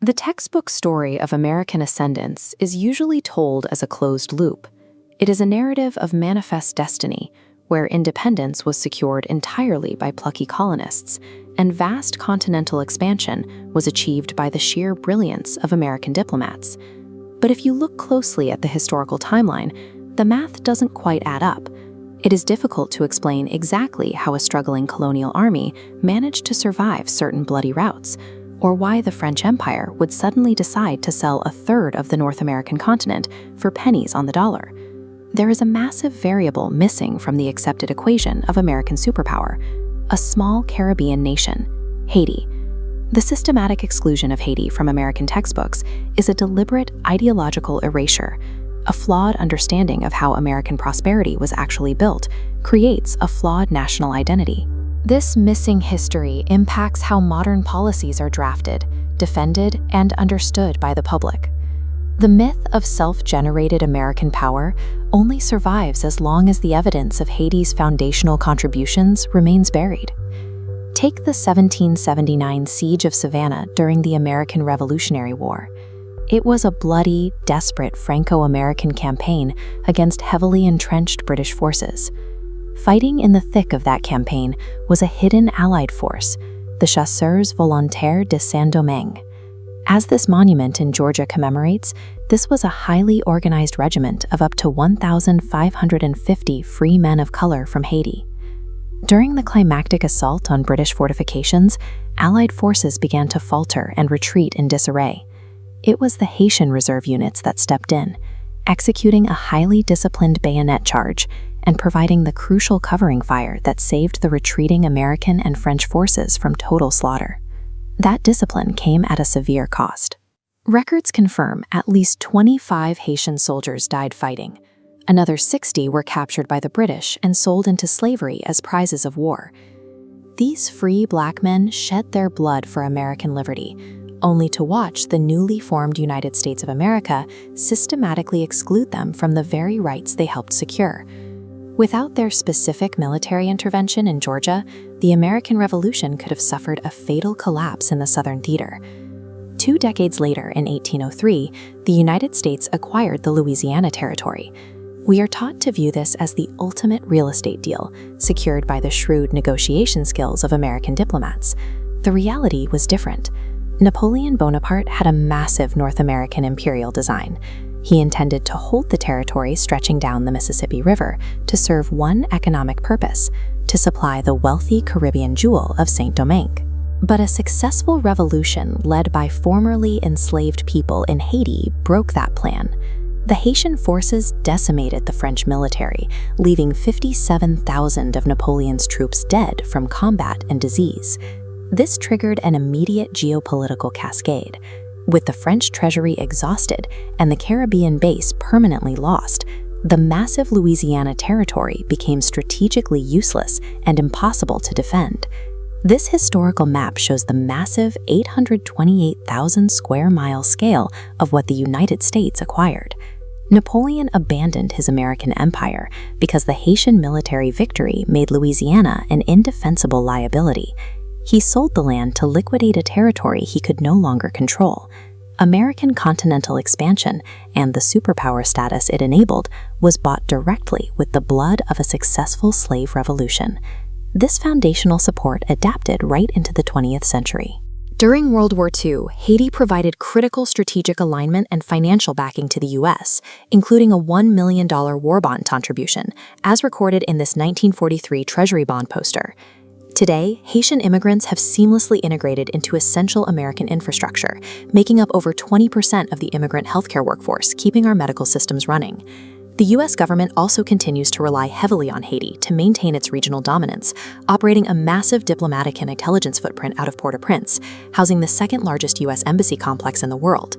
The textbook story of American ascendance is usually told as a closed loop. It is a narrative of manifest destiny, where independence was secured entirely by plucky colonists, and vast continental expansion was achieved by the sheer brilliance of American diplomats. But if you look closely at the historical timeline, the math doesn't quite add up. It is difficult to explain exactly how a struggling colonial army managed to survive certain bloody routes, or why the French Empire would suddenly decide to sell a third of the North American continent for pennies on the dollar. There is a massive variable missing from the accepted equation of American superpower: a small Caribbean nation, Haiti. The systematic exclusion of Haiti from American textbooks is a deliberate ideological erasure. A flawed understanding of how American prosperity was actually built creates a flawed national identity. This missing history impacts how modern policies are drafted, defended, and understood by the public. The myth of self-generated American power only survives as long as the evidence of Haiti's foundational contributions remains buried. Take the 1779 Siege of Savannah during the American Revolutionary War. It was a bloody, desperate Franco-American campaign against heavily entrenched British forces. Fighting in the thick of that campaign was a hidden Allied force, the Chasseurs-Volontaires de Saint-Domingue. As this monument in Georgia commemorates, this was a highly organized regiment of up to 1,550 free men of color from Haiti. During the climactic assault on British fortifications, Allied forces began to falter and retreat in disarray. It was the Haitian reserve units that stepped in, executing a highly disciplined bayonet charge and providing the crucial covering fire that saved the retreating American and French forces from total slaughter. That discipline came at a severe cost. Records confirm at least 25 Haitian soldiers died fighting. Another 60 were captured by the British and sold into slavery as prizes of war. These free black men shed their blood for American liberty, only to watch the newly formed United States of America systematically exclude them from the very rights they helped secure. Without their specific military intervention in Georgia, the American Revolution could have suffered a fatal collapse in the Southern theater. 2 decades later, in 1803, the United States acquired the Louisiana Territory. We are taught to view this as the ultimate real estate deal, secured by the shrewd negotiation skills of American diplomats. The reality was different. Napoleon Bonaparte had a massive North American imperial design. He intended to hold the territory stretching down the Mississippi River to serve one economic purpose: to supply the wealthy Caribbean jewel of Saint-Domingue. But a successful revolution led by formerly enslaved people in Haiti broke that plan. The Haitian forces decimated the French military, leaving 57,000 of Napoleon's troops dead from combat and disease. This triggered an immediate geopolitical cascade. With the French treasury exhausted and the Caribbean base permanently lost, the massive Louisiana Territory became strategically useless and impossible to defend. This historical map shows the massive 828,000 square mile scale of what the United States acquired. Napoleon abandoned his American empire because the Haitian military victory made Louisiana an indefensible liability. He sold the land to liquidate a territory he could no longer control. American continental expansion and the superpower status it enabled was bought directly with the blood of a successful slave revolution. This foundational support adapted right into the 20th century. During World War II, Haiti provided critical strategic alignment and financial backing to the U.S., including a $1 million war bond contribution, as recorded in this 1943 Treasury bond poster. Today, Haitian immigrants have seamlessly integrated into essential American infrastructure, making up over 20% of the immigrant healthcare workforce, keeping our medical systems running. The U.S. government also continues to rely heavily on Haiti to maintain its regional dominance, operating a massive diplomatic and intelligence footprint out of Port-au-Prince, housing the second-largest U.S. embassy complex in the world.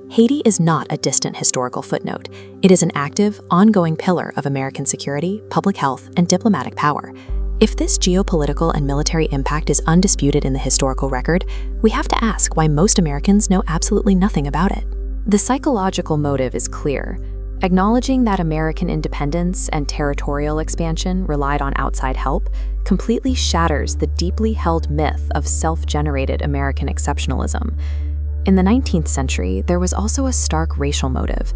Haiti is not a distant historical footnote. It is an active, ongoing pillar of American security, public health, and diplomatic power. If this geopolitical and military impact is undisputed in the historical record, we have to ask why most Americans know absolutely nothing about it. The psychological motive is clear. Acknowledging that American independence and territorial expansion relied on outside help completely shatters the deeply held myth of self-generated American exceptionalism. In the 19th century, there was also a stark racial motive.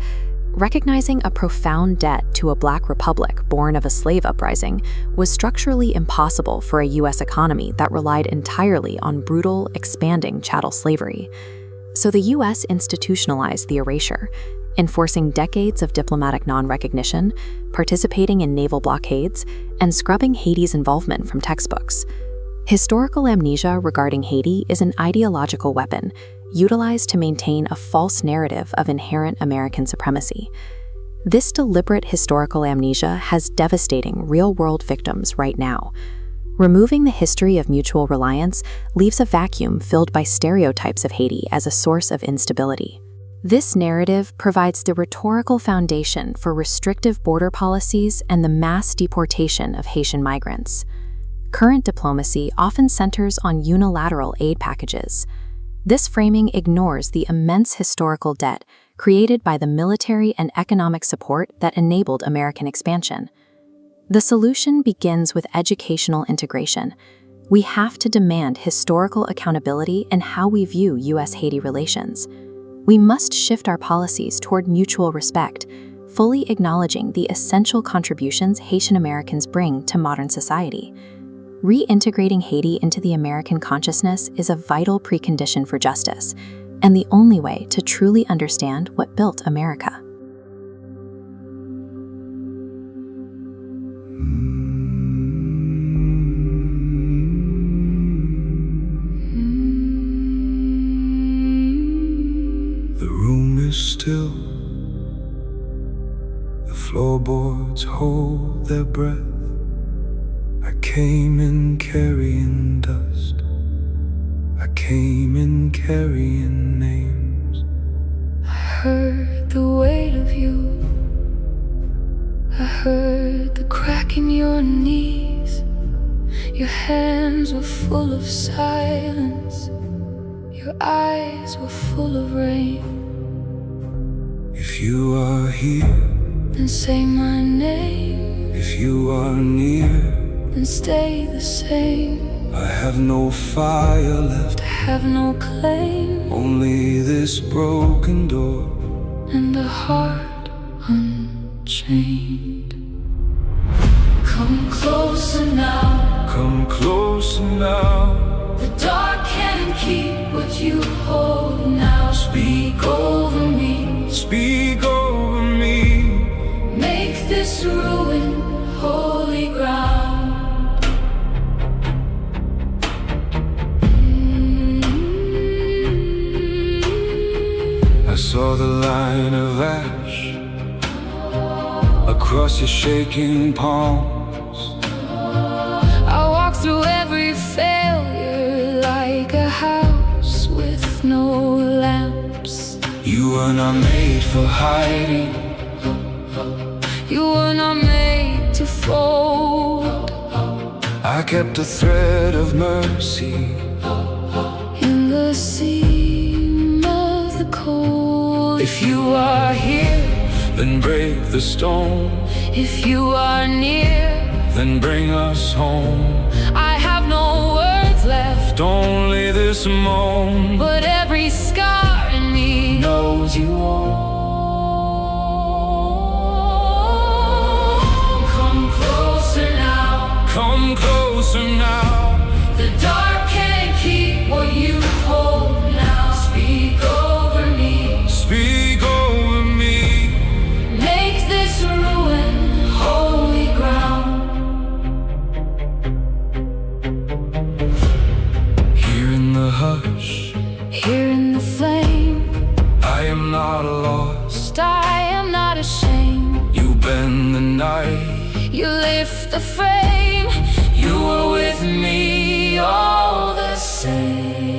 Recognizing a profound debt to a Black republic born of a slave uprising was structurally impossible for a U.S. economy that relied entirely on brutal, expanding chattel slavery. So the U.S. institutionalized the erasure, enforcing decades of diplomatic non-recognition, participating in naval blockades, and scrubbing Haiti's involvement from textbooks. Historical amnesia regarding Haiti is an ideological weapon utilized to maintain a false narrative of inherent American supremacy. This deliberate historical amnesia has devastating real-world victims right now. Removing the history of mutual reliance leaves a vacuum filled by stereotypes of Haiti as a source of instability. This narrative provides the rhetorical foundation for restrictive border policies and the mass deportation of Haitian migrants. Current diplomacy often centers on unilateral aid packages. This framing ignores the immense historical debt created by the military and economic support that enabled American expansion. The solution begins with educational integration. We have to demand historical accountability in how we view U.S.-Haiti relations. We must shift our policies toward mutual respect, fully acknowledging the essential contributions Haitian Americans bring to modern society. Reintegrating Haiti into the American consciousness is a vital precondition for justice, and the only way to truly understand what built America. The room is still. The floorboards hold their breath. I came in carrying dust. I came in carrying names. I heard the weight of you. I heard the crack in your knees. Your hands were full of silence. Your eyes were full of rain. If you are here, then say my name. if you are near, then stay the same. I have no fire left, I have no claim, only this broken door. and a heart unchained. Come closer now. Come closer now. The dark can't keep what you hold now. Speak over me. Speak over me. Make this ruin holy ground. I saw the line of ash across your shaking palms. I walk through every failure like a house with no lamps. You were not made for hiding. You were not made to fold. I kept a thread of mercy In the seam of the cold. If you are here, then break the stone. If you are near, Then bring us home. I have no words left, Only this moan but every scar in me knows you won't. Come closer now. Come closer now. The dark can't keep what you hold now. Speak over me. Speak over me. Make this ruin holy ground. Here in the hush, Here in the flame, I am not lost. I am not ashamed. You bend the knife. You lift the frame. You were with me all the same.